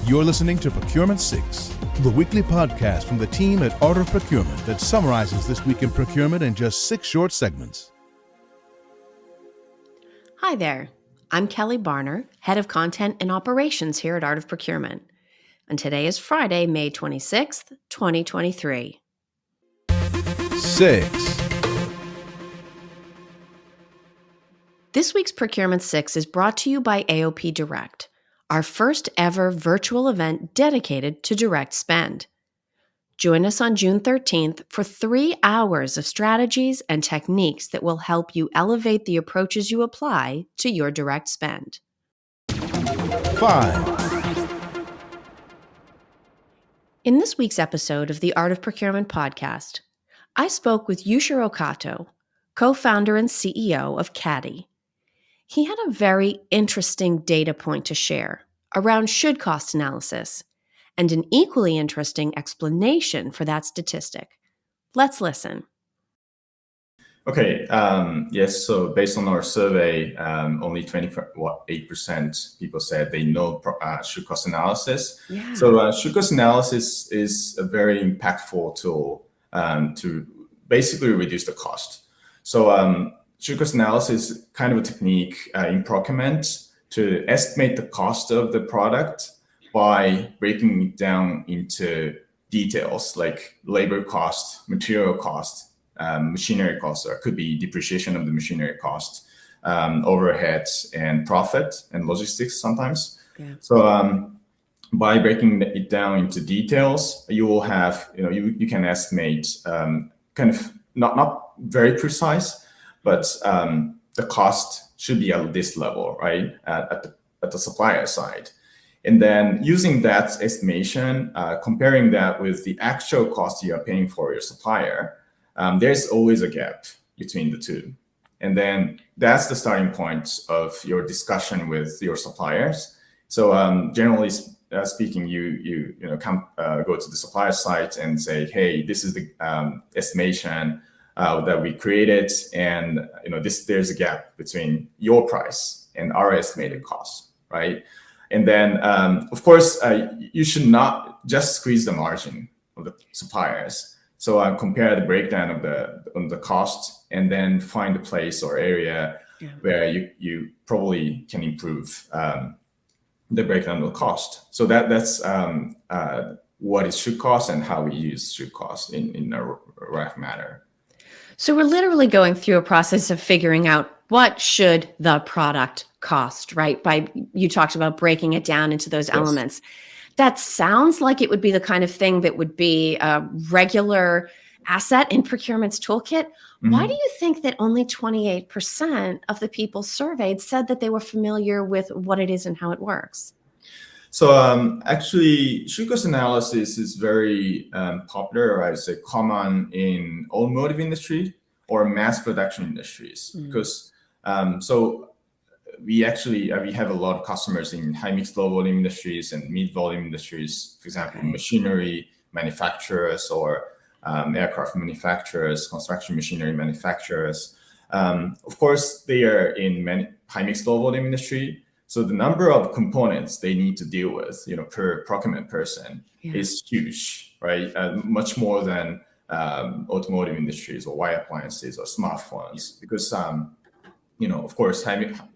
You're listening to Procurement 6, the weekly podcast from the team at Art of Procurement that summarizes this week in procurement in just 6 short segments. Hi there. I'm Kelly Barner, Head of Content and Operations here at Art of Procurement. And today is Friday, May 26th, 2023. 6. This week's Procurement 6 is brought to you by AOP Direct, our first ever virtual event dedicated to direct spend. Join us on June 13th for 3 hours of strategies and techniques that will help you elevate the approaches you apply to your direct spend. 5. In this week's episode of the Art of Procurement podcast, I spoke with Yushiro Kato, co-founder and CEO of Caddy. He had a very interesting data point to share around should-cost analysis, and an equally interesting explanation for that statistic. Let's listen. Okay, yes, so based on our survey, only 28% people said they know should-cost analysis. Yeah. So should-cost analysis is a very impactful tool to basically reduce the cost. So should-cost analysis is kind of a technique in procurement to estimate the cost of the product by breaking it down into details like labor cost, material cost, machinery cost, or it could be depreciation of the machinery cost, overheads and profit and logistics sometimes. Yeah. So by breaking it down into details, you will have, you can estimate kind of not very precise, but the cost should be at this level, right, at the supplier side. And then using that estimation, comparing that with the actual cost you are paying for your supplier, there's always a gap between the two. And then that's the starting point of your discussion with your suppliers. So generally speaking, you go to the supplier site and say, hey, this is the estimation that we created, and there's a gap between your price and our estimated cost, right? And then, of course, you should not just squeeze the margin of the suppliers. So compare the breakdown of the cost, and then find a place or area where you probably can improve the breakdown of the cost. So that's what it should cost and how we use should cost in a rough manner. So we're literally going through a process of figuring out what should the product cost, right? You talked about breaking it down into those elements. That sounds like it would be the kind of thing that would be a regular asset in procurement's toolkit. Mm-hmm. Why do you think that only 28% of the people surveyed said that they were familiar with what it is and how it works? So actually, should-cost analysis is very popular, or I'd say common in automotive industry or mass production industries, because so we have a lot of customers in high mix, low volume industries and mid volume industries. For example, machinery manufacturers or aircraft manufacturers, construction machinery manufacturers. Of course, they are in many high mix, low volume industry. So the number of components they need to deal with, per procurement person is huge, right? Much more than automotive industries or wire appliances or smartphones, because of course,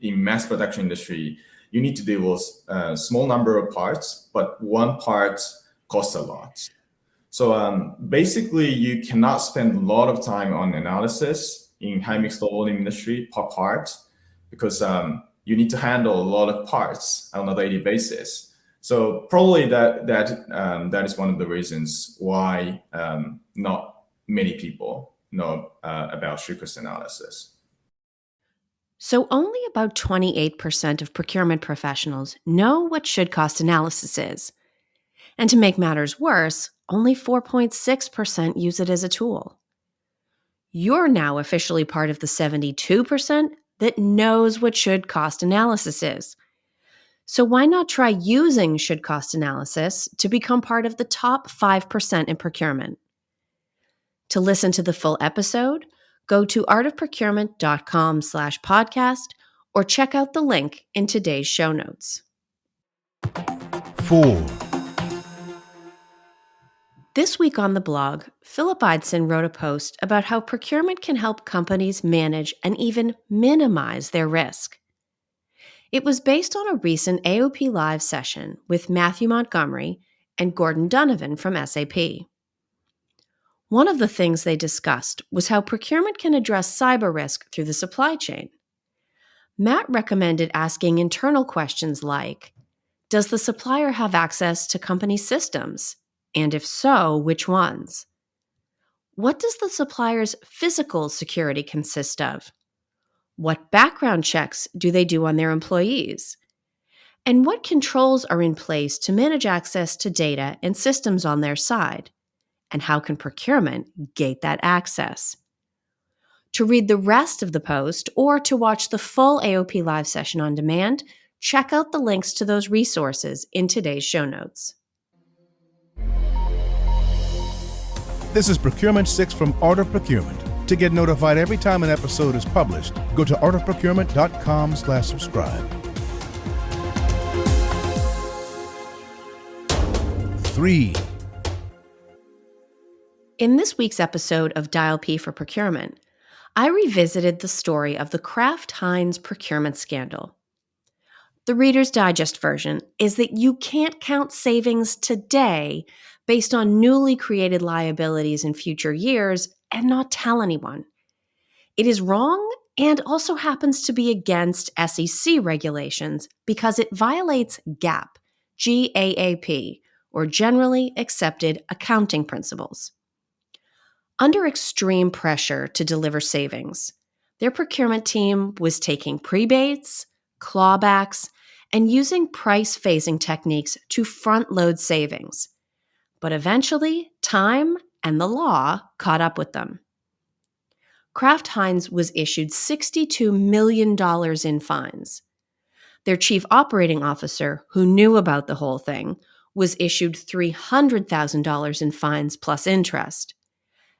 in mass production industry, you need to deal with a small number of parts, but one part costs a lot. So basically, you cannot spend a lot of time on analysis in high mix low volume industry per part, because you need to handle a lot of parts on a daily basis. So probably that is one of the reasons why not many people know about should-cost analysis. So only about 28% of procurement professionals know what should-cost analysis is. And to make matters worse, only 4.6% use it as a tool. You're now officially part of the 72% that knows what should-cost analysis is. So why not try using should-cost analysis to become part of the top 5% in procurement? To listen to the full episode, go to artofprocurement.com/podcast or check out the link in today's show notes. 4. This week on the blog, Philip Eidson wrote a post about how procurement can help companies manage and even minimize their risk. It was based on a recent AOP Live session with Matthew Montgomery and Gordon Donovan from SAP. One of the things they discussed was how procurement can address cyber risk through the supply chain. Matt recommended asking internal questions like, does the supplier have access to company systems? And if so, which ones? What does the supplier's physical security consist of? What background checks do they do on their employees? And what controls are in place to manage access to data and systems on their side? And how can procurement gate that access? To read the rest of the post or to watch the full AOP Live session on demand, check out the links to those resources in today's show notes. This is Procurement 6 from Art of Procurement. To get notified every time an episode is published, go to artofprocurement.com/subscribe. 3. In this week's episode of Dial P for Procurement, I revisited the story of the Kraft Heinz procurement scandal. The Reader's Digest version is that you can't count savings today based on newly created liabilities in future years and not tell anyone. It is wrong and also happens to be against SEC regulations because it violates GAAP, GAAP, or Generally Accepted Accounting Principles. Under extreme pressure to deliver savings, their procurement team was taking prebates, clawbacks, and using price phasing techniques to front-load savings. But eventually, time and the law caught up with them. Kraft Heinz was issued $62 million in fines. Their chief operating officer, who knew about the whole thing, was issued $300,000 in fines plus interest.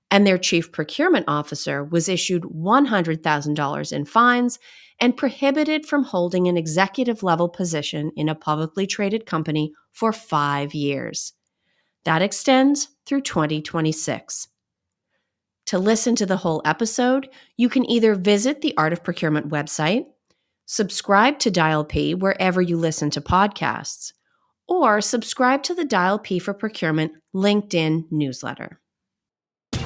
And their chief procurement officer was issued $100,000 in fines and prohibited from holding an executive-level position in a publicly traded company for 5 years. That extends through 2026. To listen to the whole episode, you can either visit the Art of Procurement website, subscribe to Dial P wherever you listen to podcasts, or subscribe to the Dial P for Procurement LinkedIn newsletter. 2.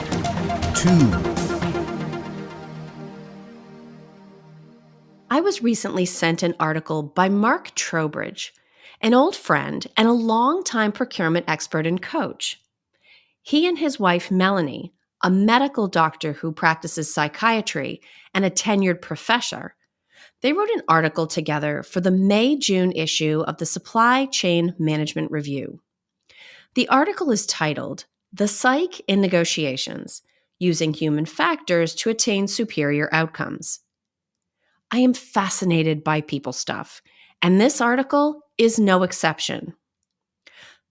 I was recently sent an article by Mark Trowbridge, an old friend and a longtime procurement expert and coach. He and his wife, Melanie, a medical doctor who practices psychiatry and a tenured professor, they wrote an article together for the May-June issue of the Supply Chain Management Review. The article is titled, "The Psych in Negotiations: Using Human Factors to Attain Superior Outcomes." I am fascinated by people stuff, and this article is no exception.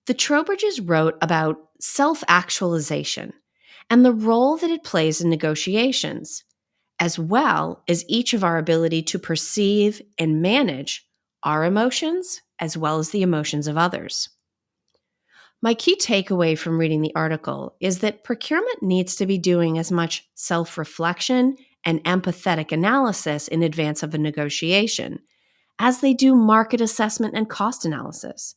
The Trowbridges wrote about self-actualization and the role that it plays in negotiations, as well as each of our ability to perceive and manage our emotions as well as the emotions of others. My key takeaway from reading the article is that procurement needs to be doing as much self-reflection and empathetic analysis in advance of a negotiation as they do market assessment and cost analysis.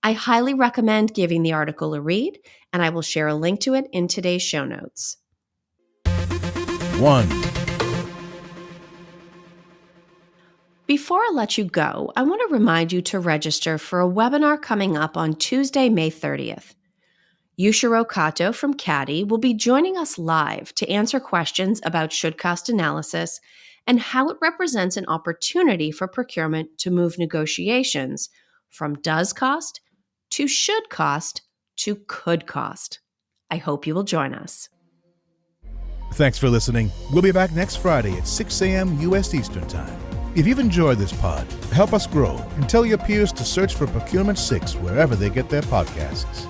I highly recommend giving the article a read, and I will share a link to it in today's show notes. 1. Before I let you go, I want to remind you to register for a webinar coming up on Tuesday, May 30th. Yushiro Kato from CADI will be joining us live to answer questions about should-cost analysis and how it represents an opportunity for procurement to move negotiations from does cost to should cost to could cost. I hope you will join us. Thanks for listening. We'll be back next Friday at 6 a.m. U.S. Eastern Time. If you've enjoyed this pod, help us grow and tell your peers to search for Procurement 6 wherever they get their podcasts.